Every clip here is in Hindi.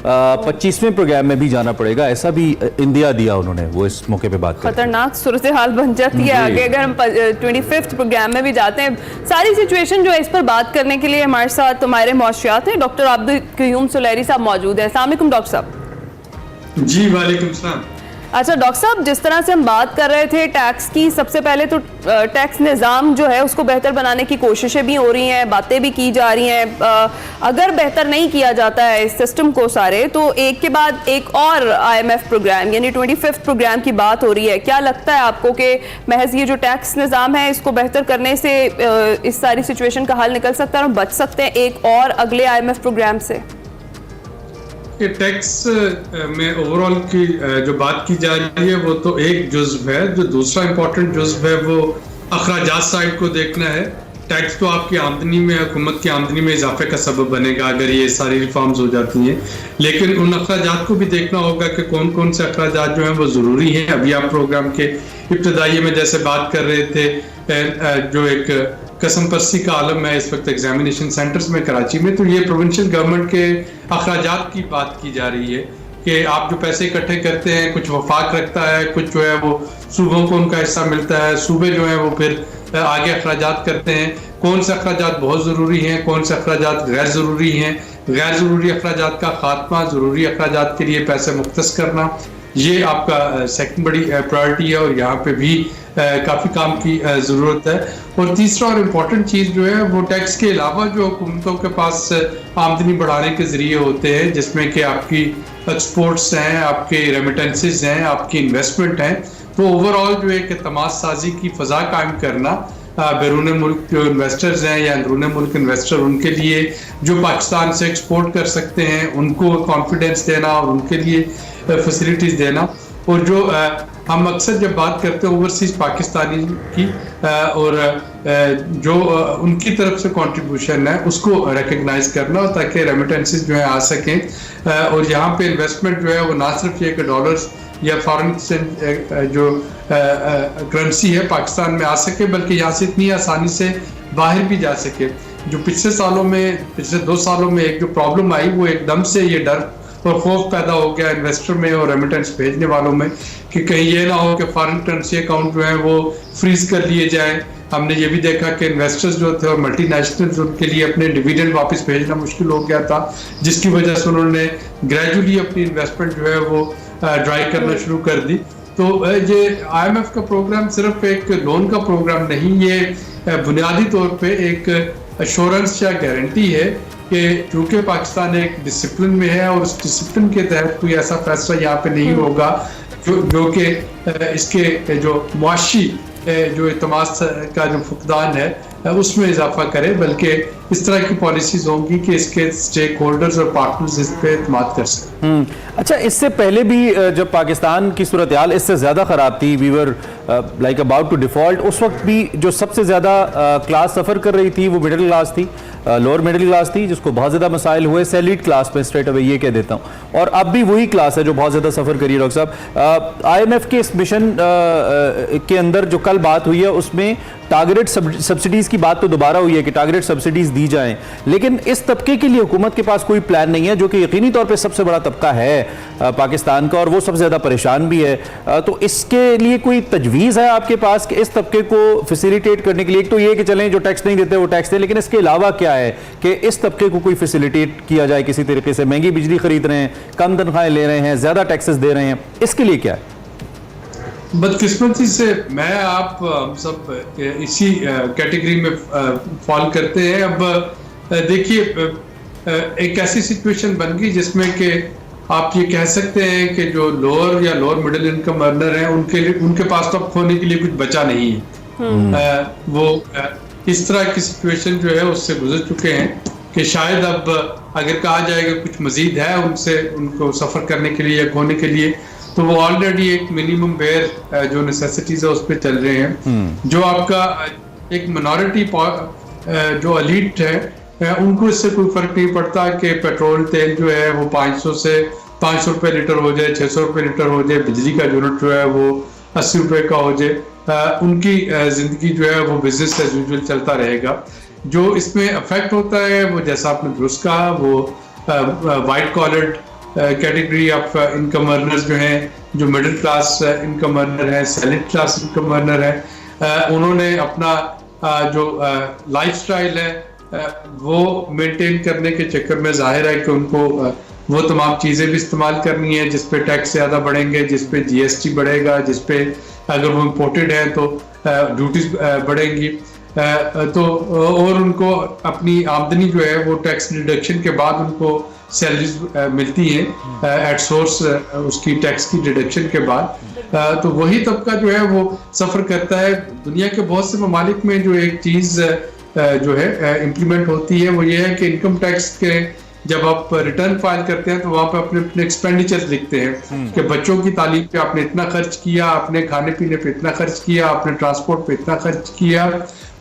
25वें प्रोग्राम में भी जाना पड़ेगा, ऐसा भी इंदिया दिया उन्होंने, वो इस मौके पे बात करें। खतरनाक सूरत हाल बन जाती है आगे अगर हम 25th प्रोग्राम में भी जाते हैं। सारी सिचुएशन जो है इस पर बात करने के लिए हमारे साथ हमारे मौशियात हैं, डॉक्टर अब्दुल क़य्यूम सुलैरी साहब मौजूद हैं। अस्सलाम वालेकुम डॉक्टर साहब। जी वालेकुम सलाम। अच्छा डॉक्टर साहब, जिस तरह से हम बात कर रहे थे टैक्स की, सबसे पहले तो टैक्स निज़ाम जो है उसको बेहतर बनाने की कोशिशें भी हो रही हैं, बातें भी की जा रही हैं। अगर बेहतर नहीं किया जाता है इस सिस्टम को सारे, तो एक के बाद एक और IMF प्रोग्राम यानी 25th प्रोग्राम की बात हो रही है। क्या लगता है आपको कि महज ये जो टैक्स निज़ाम है इसको बेहतर करने से इस सारी सिचुएशन का हल निकल सकता है और बच सकते हैं एक और अगले IMF प्रोग्राम से? टैक्स में ओवरऑल की जो बात की जा रही है वो तो एक जुज़्व है। जो दूसरा इम्पोर्टेंट जुज़्व है वो अखराजात साइड को देखना है। टैक्स तो आपकी आमदनी में, हुकूमत की आमदनी में इजाफे का सबब बनेगा अगर ये सारी रिफॉर्म्स हो जाती हैं, लेकिन उन अखराजात को भी देखना होगा कि कौन कौन से अखराजात जो हैं वो ज़रूरी हैं। अभी आप प्रोग्राम के इब्तदाई में जैसे बात कर रहे थे, जो एक कसम परसी का आलम है इस वक्त एग्जामिनेशन सेंटर्स में कराची में, तो ये प्रोविंशियल गवर्नमेंट के अखराजात की बात की जा रही है कि आप जो पैसे इकट्ठे करते हैं, कुछ वफाक रखता है, कुछ जो है वो सूबों को उनका हिस्सा मिलता है, सूबे जो है वो फिर आगे अखराजात करते हैं। कौन से अखराजात बहुत ज़रूरी हैं, कौन से अखराजात गैर ज़रूरी हैं, गैर ज़रूरी अखराजात का खात्मा, ज़रूरी अखराजात के लिए पैसे मुख्तस करना, ये आपका सेकंड बड़ी प्रायोरिटी है और यहाँ पे भी काफ़ी काम की ज़रूरत है। और तीसरा और इम्पोर्टेंट चीज़ जो है वो टैक्स के अलावा जो हुकूमतों के पास आमदनी बढ़ाने के ज़रिए होते हैं, जिसमें कि आपकी एक्सपोर्ट्स हैं, आपके रेमिटेंसेस हैं, आपकी इन्वेस्टमेंट हैं, तो ओवरऑल जो एक एतमाद साजी की फ़ज़ा कायम करना बैरून मुल्क जो इन्वेस्टर्स हैं या अंदरून मुल्क इन्वेस्टर, उनके लिए जो पाकिस्तान से एक्सपोर्ट कर सकते हैं उनको कॉन्फिडेंस देना और उनके लिए फैसिलिटीज़ देना। और जो हम अक्सर जब बात करते हैं ओवरसीज पाकिस्तानी की और जो उनकी तरफ से कंट्रीब्यूशन है उसको रिकग्नाइज करना ताकि रेमिटेंसेस जो है आ सकें और यहाँ पे इन्वेस्टमेंट जो है वो ना सिर्फ ये कि डॉलर्स या फॉरेन एक्सचेंज जो करेंसी है पाकिस्तान में आ सके, बल्कि यहाँ से इतनी आसानी से बाहर भी जा सके। जो पिछले 2 सालों में एक जो प्रॉब्लम आई वो एकदम से ये डर और खौफ पैदा हो गया इन्वेस्टर में और रेमिटेंस भेजने वालों में कि कहीं ये ना हो कि फॉरेन करेंसी अकाउंट जो है वो फ्रीज कर लिए जाए। हमने ये भी देखा कि इन्वेस्टर्स जो थे और मल्टीनेशनल्स, उनके लिए अपने डिविडेंड वापस भेजना मुश्किल हो गया था, जिसकी वजह से उन्होंने ग्रेजुअली अपनी इन्वेस्टमेंट जो है वो ड्राई करना शुरू कर दी। तो ये IMF का प्रोग्राम सिर्फ एक लोन का प्रोग्राम नहीं, ये बुनियादी तौर पे एक अश्योरेंस या गारंटी है कि चूँकि पाकिस्तान एक डिसिप्लिन में है और उस डिसिप्लिन के तहत कोई ऐसा फैसला यहाँ पे नहीं होगा जो कि इसके जो मुआशी जो एतमाद का जो फुकदान है उसमें इजाफा करे, बल्कि इस तरह की पॉलिसीज होंगी कि इसके स्टेक होल्डर्स और पार्टनर्स इस पे एतमाद कर सकें। अच्छा, इससे पहले भी जब पाकिस्तान की सूरत हाल इससे ज़्यादा ख़राब थी, we were like about to default, उस वक्त भी जो सबसे ज़्यादा क्लास सफ़र कर रही थी वो मिडिल क्लास थी, लोअर मिडिल क्लास थी, जिसको बहुत ज़्यादा मसाइल हुए। सैलिड क्लास पे स्ट्रेट अवे ये कह देता हूँ, और अब भी वही क्लास है जो बहुत ज़्यादा सफ़र करी है। डॉक्टर साहब, IMF के इस मिशन के अंदर जो कल बात हुई है उसमें टारगेटेड सब्सिडीज़ की बात तो दोबारा हुई है कि टारगेटेड सब्सिडीज़ दी जाएं, लेकिन इस तबके के लिए हुकूमत के पास कोई प्लान नहीं है, जो कि यकीनी तौर पे सबसे बड़ा तबका है पाकिस्तान का और वो सबसे ज़्यादा परेशान भी है। तो इसके लिए कोई तजवीज़ है आपके पास कि इस तबके को फैसिलिटेट करने के लिए? एक तो ये कि चलें जो टैक्स नहीं देते वो टैक्स दें, लेकिन इसके अलावा क्या है कि इस तबके को कोई फैसिलिटेट किया जाए किसी तरीके से? महंगी बिजली खरीद रहे हैं, कम तनख्वाहें ले रहे हैं, ज़्यादा टैक्सेस दे रहे हैं, इसके लिए क्या है? बदकिस्मती से मैं आप सब इसी कैटेगरी में फॉल करते हैं। अब देखिए, एक ऐसी सिचुएशन बन गई जिसमें कि आप ये कह सकते हैं कि जो लोअर या लोअर मिडिल इनकम अर्नर हैं उनके पास तो अब खोने के लिए कुछ बचा नहीं है। वो इस तरह की सिचुएशन जो है उससे गुजर चुके हैं कि शायद अब अगर कहा जाएगा कुछ मजीद है उनको सफ़र करने के लिए या खोने के लिए, तो वो ऑलरेडी एक मिनिमम वेयर जो नेसेसिटीज है उस पर चल रहे हैं। जो आपका एक मिनॉरिटी जो एलीट है उनको इससे कोई फर्क नहीं पड़ता कि पेट्रोल तेल जो है वो 500 से 500 रुपये लीटर हो जाए, 600 रुपये लीटर हो जाए, बिजली का यूनिट जो है वो 80 रुपये का हो जाए, उनकी ज़िंदगी जो है वो बिजनेस एज यूजुअल चलता रहेगा। जो इसमें अफेक्ट होता है वो जैसा आपने दुरुस्त कहा, वो white collared category of income earners जो हैं, जो मिडिल क्लास इनकम अर्नर है, सैलरीड क्लास इनकम अर्नर है, उन्होंने अपना जो लाइफस्टाइल है वो मेंटेन करने के चक्कर में जाहिर है कि उनको वो तमाम चीज़ें भी इस्तेमाल करनी है जिस पे टैक्स ज़्यादा बढ़ेंगे, जिस पे जीएसटी बढ़ेगा, जिस पे अगर वो इम्पोर्टेड है तो ड्यूटीज बढ़ेंगी, तो और उनको अपनी आमदनी जो है वो टैक्स डिडक्शन के बाद उनको सैलरीज मिलती हैं एट सोर्स, उसकी टैक्स की डिडक्शन के बाद, तो वही तबका जो है वो सफ़र करता है। दुनिया के बहुत से ममालिक में जो एक चीज़ जो है इम्प्लीमेंट होती है वो ये है कि इनकम टैक्स के जब आप रिटर्न फाइल करते हैं तो वहाँ पे अपने अपने एक्सपेंडिचर लिखते हैं कि बच्चों की तालीम पे आपने इतना खर्च किया, आपने खाने पीने पे इतना खर्च किया, आपने ट्रांसपोर्ट पे इतना खर्च किया,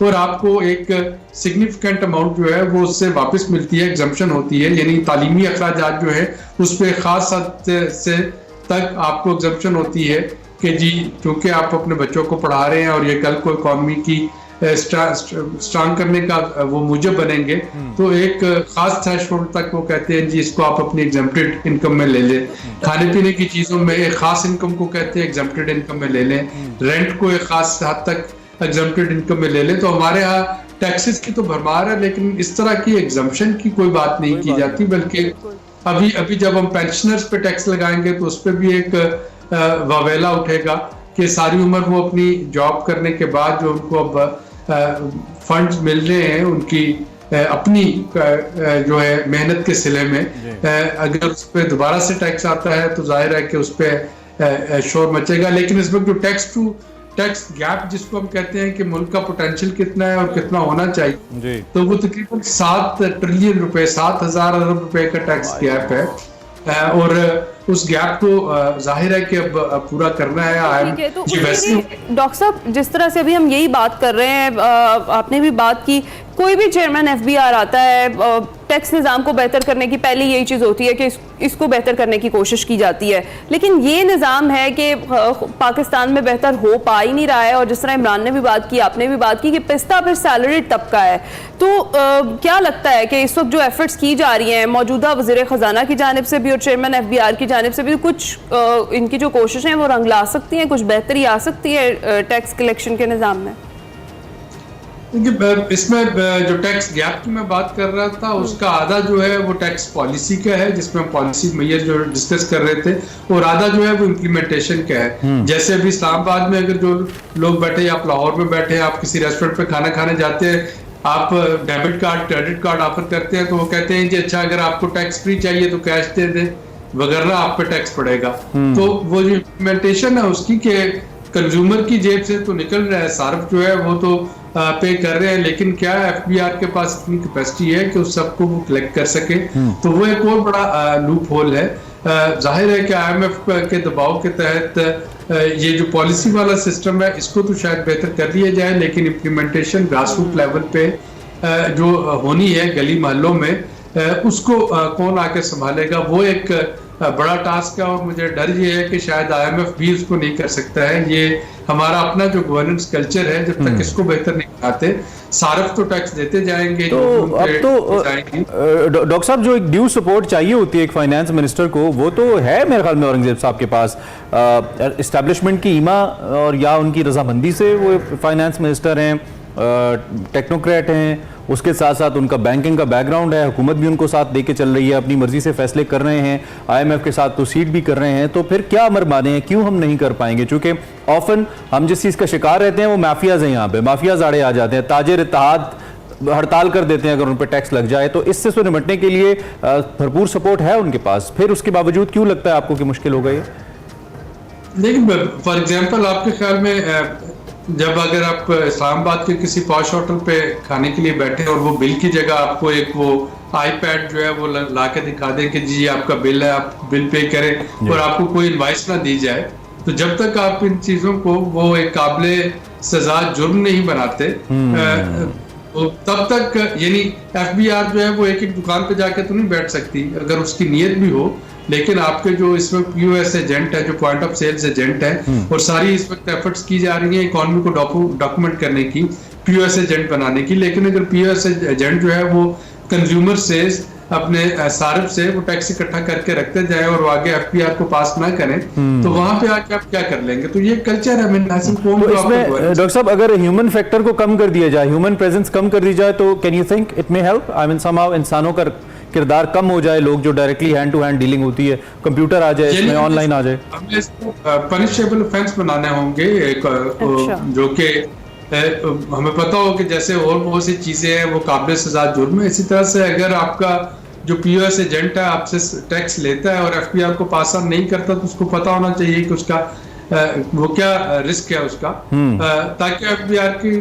और आपको एक सिग्निफिकेंट अमाउंट जो है वो उससे वापस मिलती है, एग्जम्पशन होती है, यानी तालीमी अखराजात जो है उस पर खास हद से तक आपको एग्जम्पशन होती है कि जी क्योंकि आप अपने बच्चों को पढ़ा रहे हैं और ये कल को इकॉनमी की स्ट्रांग करने का वो मूजब बनेंगे, तो एक खास थ्रेशोल्ड तक वो कहते हैं जी इसको आप अपनी एग्जम्प्टेड इनकम में ले लें। खाने पीने की चीज़ों में एक खास इनकम को कहते हैं एग्जम्प्टेड इनकम में ले लें, रेंट को एक खास हद तक एग्जम्प्टेड इनकम में ले लें। तो हमारे यहाँ टैक्सेस की तो भरमार है, लेकिन इस तरह की एग्जम्पशन की कोई बात नहीं की जाती, बल्कि अभी जब हम पेंशनर्स पे टैक्स लगाएंगे तो उस पर भी एक वावेला उठेगा कि सारी उम्र वो अपनी जॉब करने के बाद जो उनको अब फंड्स मिल रहे हैं उनकी अपनी जो है मेहनत के सिले में, अगर उस पर दोबारा से टैक्स आता है तो जाहिर है कि उस पर शोर मचेगा। लेकिन इस वक्त जो टैक्स गैप जिसको हम कहते हैं कि मुल्क का पोटेंशियल कितना है और कितना होना चाहिए, तो वो तकरीबन 7 ट्रिलियन रुपए, 7,000 अरब रुपए का टैक्स गैप है, और उस गैप को जाहिर है कि अब पूरा करना है। ठीक है, तो डॉक्टर साहब जिस तरह से अभी हम यही बात कर रहे हैं, आपने भी बात की, कोई भी चेयरमैन एफबीआर आता है, टैक्स निज़ाम को बेहतर करने की पहली यही चीज़ होती है कि इसको बेहतर करने की कोशिश की जाती है, लेकिन ये निज़ाम है कि पाकिस्तान में बेहतर हो पा ही नहीं रहा है। और जिस तरह इमरान ने भी बात की, आपने भी बात की कि पिस्ता फिर सैलरी तबका है, तो क्या लगता है कि इस वक्त जो एफर्ट्स की जा रही हैं मौजूदा वज़ीर ख़जाना की जानिब से भी और चेयरमैन एफबीआर की जानिब से भी, कुछ इनकी जो कोशिशें हैं वो रंग ला सकती हैं, कुछ बेहतरी आ सकती है टैक्स कलेक्शन के निज़ाम में? इसमें जो टैक्स गैप की मैं बात कर रहा था उसका आधा जो है वो टैक्स पॉलिसी का है, जिसमें हम पॉलिसी मेजर जो डिस्कस कर रहे थे, और आधा जो है वो इम्प्लीमेंटेशन का है। जैसे अभी इस्लामाबाद में अगर जो लोग बैठे, आप लाहौर में बैठे, आप किसी रेस्टोरेंट पे खाना खाने जाते हैं, आप debit card credit card offer करते हैं तो वो कहते हैं जी अच्छा अगर आपको टैक्स फ्री चाहिए तो कैश दे दें, वगैरह आप पे टैक्स पड़ेगा। तो वो जो इम्प्लीमेंटेशन है उसकी के कंज्यूमर की जेब से तो निकल रहा है, सार्फ जो है वो तो पे कर रहे हैं, लेकिन क्या एफबीआर के पास इतनी कैपेसिटी है कि उस सबको वो कलेक्ट कर सके, तो वो एक और बड़ा लूप होल है। जाहिर है कि IMF के दबाव के तहत ये जो पॉलिसी वाला सिस्टम है इसको तो शायद बेहतर कर लिया जाए, लेकिन इम्प्लीमेंटेशन ग्रासरूट लेवल पे जो होनी है गली मोहल्लों में, उसको कौन आके संभालेगा, वो एक बड़ा टास्क है। और मुझे डर ये है कि शायद IMF भी उसको नहीं कर सकता है। ये हमारा अपना जो गवर्नेंस कल्चर है, जब तक इसको बेहतर नहीं बनाते, सार्फ तो टैक्स देते जाएंगे। तो अब तो डॉक्टर साहब जो एक ड्यू सपोर्ट चाहिए होती है एक फाइनेंस मिनिस्टर को, वो तो है मेरे ख्याल में औरंगजेब साहब के पास। इस्टेब्लिशमेंट की ईमा और या उनकी रजामंदी से वो फाइनेंस मिनिस्टर हैं, टेक्नोक्रेट हैं, उसके साथ साथ उनका बैंकिंग का बैकग्राउंड है, हुकूमत भी उनको साथ देके चल रही है, अपनी मर्जी से फैसले कर रहे हैं, IMF के साथ प्रोसीड भी कर रहे हैं, तो फिर क्या अमर माने हैं, क्यों हम नहीं कर पाएंगे? चूंकि ऑफन हम जिस चीज़ का शिकार रहते हैं वो माफियाज हैं, यहाँ पे माफियाज आड़े आ जाते हैं, ताजिर इत्तेहाद हड़ताल कर देते हैं अगर उन पर टैक्स लग जाए, तो इससे तो निपटने के लिए भरपूर सपोर्ट है उनके पास, फिर उसके बावजूद क्यों लगता है आपको कि मुश्किल हो गई? देखिए फॉर एग्जाम्पल आपके ख्याल में जब अगर आप इस्लामाबाद के किसी पॉश होटल पे खाने के लिए बैठे और वो बिल की जगह आपको एक वो iPad जो है वो ला के दिखा दें कि जी आपका बिल है, आप बिल पे करें, और आपको कोई इनवाइस ना दी जाए, तो जब तक आप इन चीज़ों को वो एक काबिल सजा जुर्म नहीं बनाते, तो तब तक यानी एफबीआर जो है वो एक दुकान पे जाके तो नहीं बैठ सकती, अगर उसकी नीयत भी हो। लेकिन आपके जो इसमें POS एजेंट है, जो पॉइंट ऑफ सेल्स एजेंट है, और सारी इस वक्त एफर्ट्स की जा रही है इकोनॉमी को डॉक्यूमेंट करने की, POS एजेंट बनाने की, लेकिन अगर POS एजेंट जो है वो कंज्यूमर से अपने सारिफ से वो टैक्स इकट्ठा करके रखते जाए और वो आगे एफपीआर को पास ना करें, तो वहां पे आके आप क्या कर लेंगे? तो ये कल्चर है नासिम कौम तो इसमें डॉक्टर साहब अगर ह्यूमन फैक्टर को कम कर दिया जाए, ह्यूमन प्रेजेंस कम कर दी जाए, तो can you think it may help? I mean somehow इंसानों का किरदार कम हो जाए, लोग जो directly hand to hand dealing होती है, कंप्यूटर आ जाए इसमें, ऑनलाइन आ जाए। हमें इसको पनिशेबल ऑफेंस बनाने होंगे एक जो कि हमें पता हो कि जैसे और बहुत सी चीजें हैं वो काबिल सजा जुर्म है। इसी तरह से अगर आपका जो पीओएस एजेंट है आपसे टैक्स लेता है और एफपीआर को पास ऑन नहीं करता, तो उसको पता होना चाहिए कि उसका वो क्या रिस्क है उसका, ताकि एफपीआर की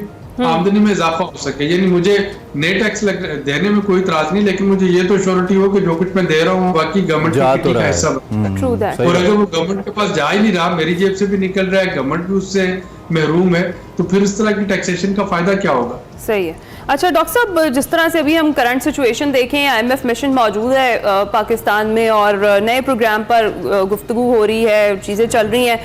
आमदनी में इजाफा हो सके। यानी मुझे नए टैक्स देने में कोई इतराज नहीं, लेकिन मुझे ये तो श्योरिटी हो कि जो कुछ मैं दे रहा हूँ बाकी गवर्नमेंट का हिस्सा, और अगर वो गवर्नमेंट के पास जा ही नहीं रहा, मेरी जेब से भी निकल रहा है, गवर्नमेंट भी उससे महरूम है, तो फिर इस तरह की टैक्सेशन का फायदा क्या होगा? सही है। अच्छा डॉक्टर साहब, जिस तरह से अभी हम करंट सिचुएशन देखें, आईएमएफ मिशन मौजूद है पाकिस्तान में और नए प्रोग्राम पर गुफ्तगू हो रही है, चीज़ें चल रही हैं,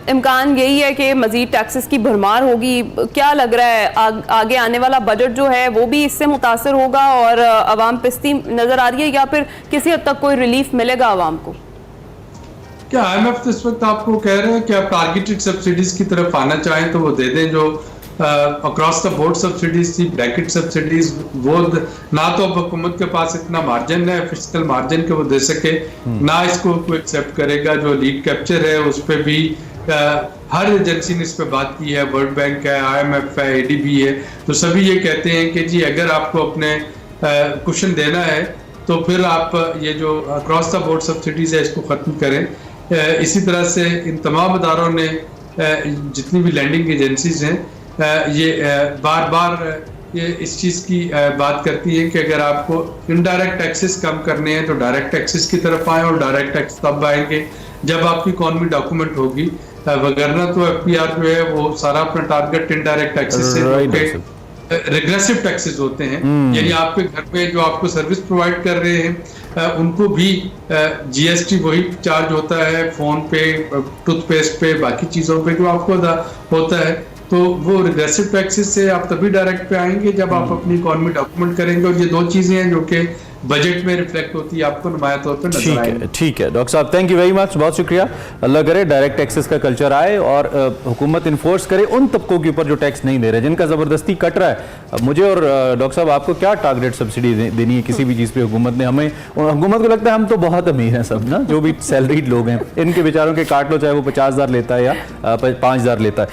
इम्कान यही है कि मज़ीद टैक्सेस की भरमार होगी। क्या लग रहा है आगे आने वाला बजट जो है वो भी इससे मुतासर होगा और आवाम पिस्ती नज़र आ रही है, या फिर किसी हद तक कोई रिलीफ मिलेगा आवाम को? क्या आईएमएफ इस वक्त आपको कह रहे हैं कि आप टारगेटेड सब्सिडीज की तरफ आना चाहें तो वो दे दें, जो अक्रॉस द बोर्ड सब्सिडीज थी, ब्रैकेट सब्सिडीज, वो ना तो अब हुकूमत के पास इतना मार्जिन है, फिस्कल मार्जिन के वो दे सके, ना इसको कोई एक्सेप्ट करेगा। जो लीड कैप्चर है उस पर भी हर एजेंसी ने इस पर बात की है, वर्ल्ड बैंक है, आईएमएफ है, एडीबी है, तो सभी ये कहते हैं कि जी अगर आपको अपने कुशन देना है तो फिर आप ये जो अक्रॉस द बोर्ड सब्सिडीज है इसको खत्म करें। इसी तरह से इन तमाम अदारों ने जितनी भी लैंडिंग एजेंसीज हैं ये बार बार ये इस चीज़ की बात करती है कि अगर आपको इनडायरेक्ट टैक्सेस कम करने हैं तो डायरेक्ट टैक्सेस की तरफ आए, और डायरेक्ट टैक्स तब आएंगे जब आपकी इकॉनमी डॉक्यूमेंट होगी, वगरना तो एफपीआर जो है वो सारा अपना टारगेट इनडायरेक्ट टैक्सेस से रिग्रेसिव टैक्सेस होते हैं। यानी आपके घर में जो आपको सर्विस प्रोवाइड कर रहे हैं उनको भी जीएसटी वही चार्ज होता है, फोन पे, टूथपेस्ट पे, बाकी चीजों पे जो आपको होता है। तो वो रिग्रेसिव टैक्सेस से आप तभी डायरेक्ट पे आएंगे जब आप अपनी इकॉनमी डॉक्यूमेंट करेंगे, और ये दो चीजें हैं जो कि बजट में रिफ्लेक्ट होती है, आपको नुमाया तौर पे नजर आएगी। ठीक है डॉक्टर साहब, थैंक यू वेरी मच, बहुत शुक्रिया। अल्लाह करे डायरेक्ट टैक्सेस का कल्चर आए और हुकूमत इन्फोर्स करे उन तबकों के ऊपर जो टैक्स नहीं दे रहे, जिनका ज़बरदस्ती कट रहा है। मुझे और डॉक्टर साहब आपको क्या टारगेट सब्सिडी देनी है किसी भी चीज़ पे हुकूमत ने? हमें हुकूमत को लगता है हम तो बहुत अमीर हैं सब ना, जो भी सैलरीड लोग हैं, इनके बेचारों के काट लो, चाहे वो 50,000 लेता है या 5,000 लेता है।